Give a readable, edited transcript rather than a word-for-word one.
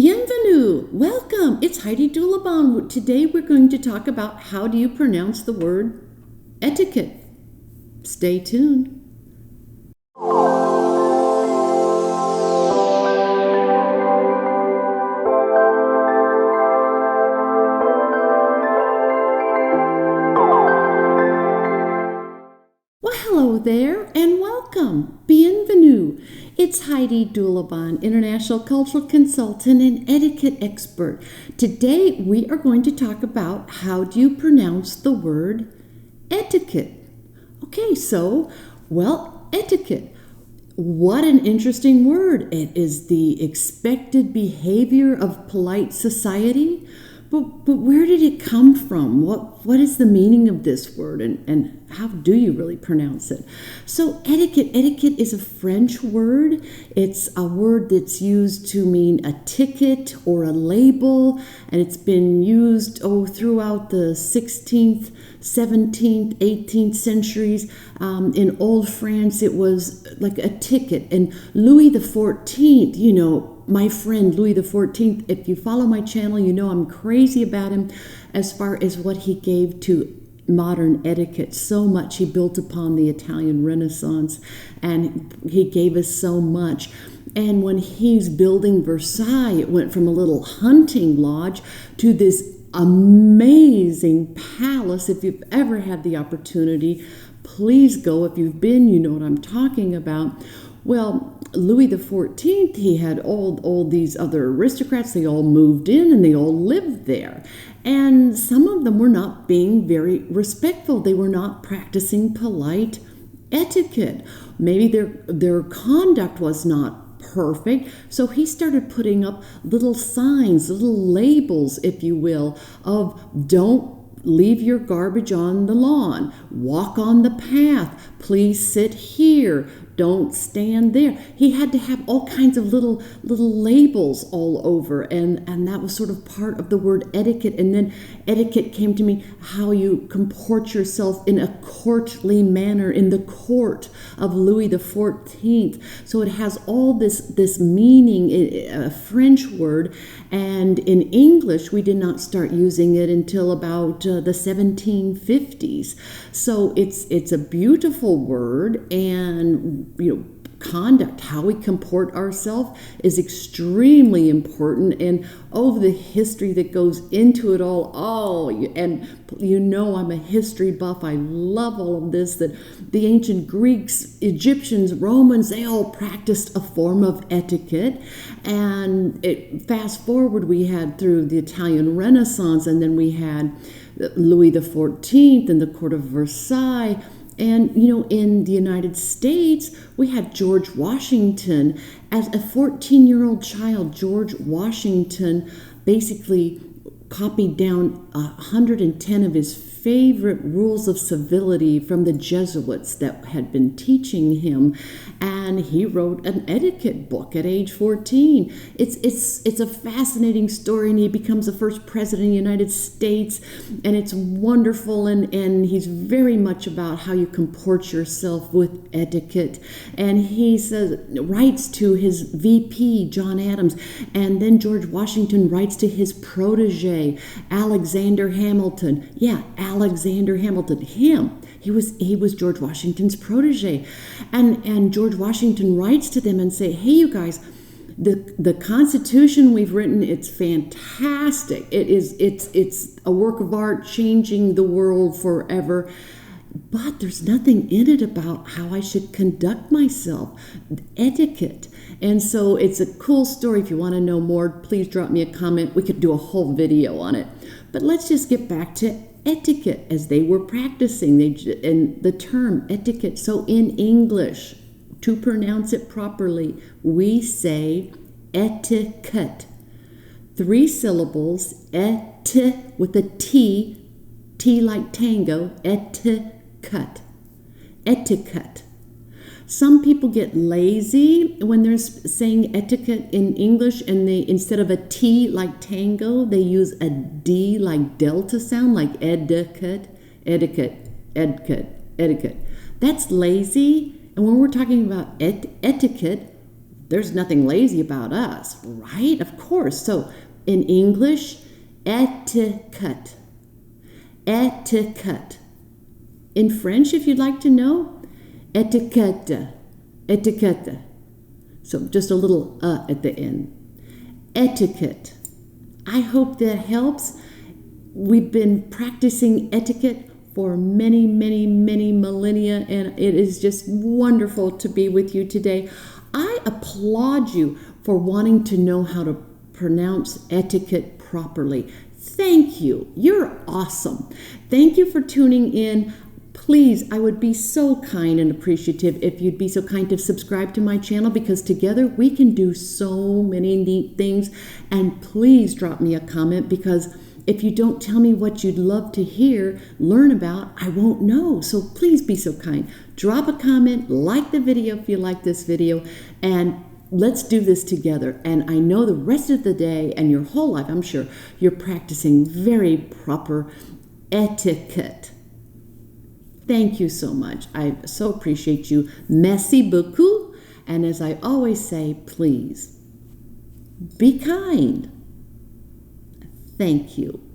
Bienvenue! Welcome! It's Heidi Dulabon. Today we're going to talk about how do you pronounce the word etiquette. Stay tuned. Well, hello there and welcome. Bienvenue. It's Heidi Dulabon, International Cultural Consultant and Etiquette Expert. Today we are going to talk about how do you pronounce the word etiquette. Okay, etiquette. What an interesting word. It is the expected behavior of polite society. But where did it come from? What is the meaning of this word and how do you really pronounce it? So etiquette is a French word. It's a word that's used to mean a ticket or a label, and it's been used throughout the 16th, 17th, 18th centuries. In old France, it was like a ticket. And Louis XIV, my friend Louis XIV, if you follow my channel, you know I'm crazy about him as far as what he gave to modern etiquette. So much he built upon the Italian Renaissance, and he gave us so much. And when he's building Versailles, it went from a little hunting lodge to this amazing palace. If you've ever had the opportunity, please go. If you've been, you know what I'm talking about. Well, Louis XIV, he had all these other aristocrats. They all moved in and they all lived there. And some of them were not being very respectful. They were not practicing polite etiquette. Maybe their conduct was not perfect. So he started putting up little signs, little labels, if you will, of don't leave your garbage on the lawn, walk on the path, please sit here, don't stand there. He had to have all kinds of little labels all over, and that was sort of part of the word etiquette. And then etiquette came to me how you comport yourself in a courtly manner in the court of Louis XIV. So it has all this meaning, a French word, and in English we did not start using it until about the 1750s. So it's a beautiful word, and conduct, how we comport ourselves, is extremely important, and the history that goes into it all. And I'm a history buff. I love all of this, that the ancient Greeks, Egyptians, Romans, they all practiced a form of etiquette. And fast forward, we had through the Italian Renaissance, and then we had Louis XIV and the court of Versailles. And, in the United States, we had George Washington. As a 14-year-old child, George Washington basically copied down 110 of his favorite rules of civility from the Jesuits that had been teaching him, and he wrote an etiquette book at age 14. It's a fascinating story, and he becomes the first president of the United States, and it's wonderful, and he's very much about how you comport yourself with etiquette. And he writes to his VP, John Adams, and then George Washington writes to his protege, Alexander Hamilton. Alexander Hamilton. He was George Washington's protege. And George Washington writes to them and say, hey, you guys, the Constitution we've written, it's fantastic. It's a work of art changing the world forever. But there's nothing in it about how I should conduct myself, etiquette. And so it's a cool story. If you want to know more, please drop me a comment. We could do a whole video on it. But let's just get back to etiquette as they were practicing. And the term etiquette. So in English, to pronounce it properly, we say etiquette. 3 syllables, with a T like tango, etiquette. Some people get lazy when they're saying etiquette in English, and they, instead of a T like tango, they use a D like delta sound, like etiquette. That's lazy. And when we're talking about etiquette, There's nothing lazy about us, right? Of course. So in English, etiquette. Etiquette. In French, if you'd like to know, étiquette. Étiquette. So just a little at the end. Etiquette. I hope that helps. We've been practicing etiquette for many, many, many millennia, and it is just wonderful to be with you today. I applaud you for wanting to know how to pronounce etiquette properly. Thank you. You're awesome. Thank you for tuning in. Please, I would be so kind and appreciative if you'd be so kind to subscribe to my channel, because together we can do so many neat things. And please drop me a comment, because if you don't tell me what you'd love to learn about, I won't know. So please be so kind. Drop a comment, like the video if you like this video, and let's do this together. And I know the rest of the day and your whole life, I'm sure, you're practicing very proper etiquette. Thank you so much. I so appreciate you. Merci beaucoup. And as I always say, please be kind. Thank you.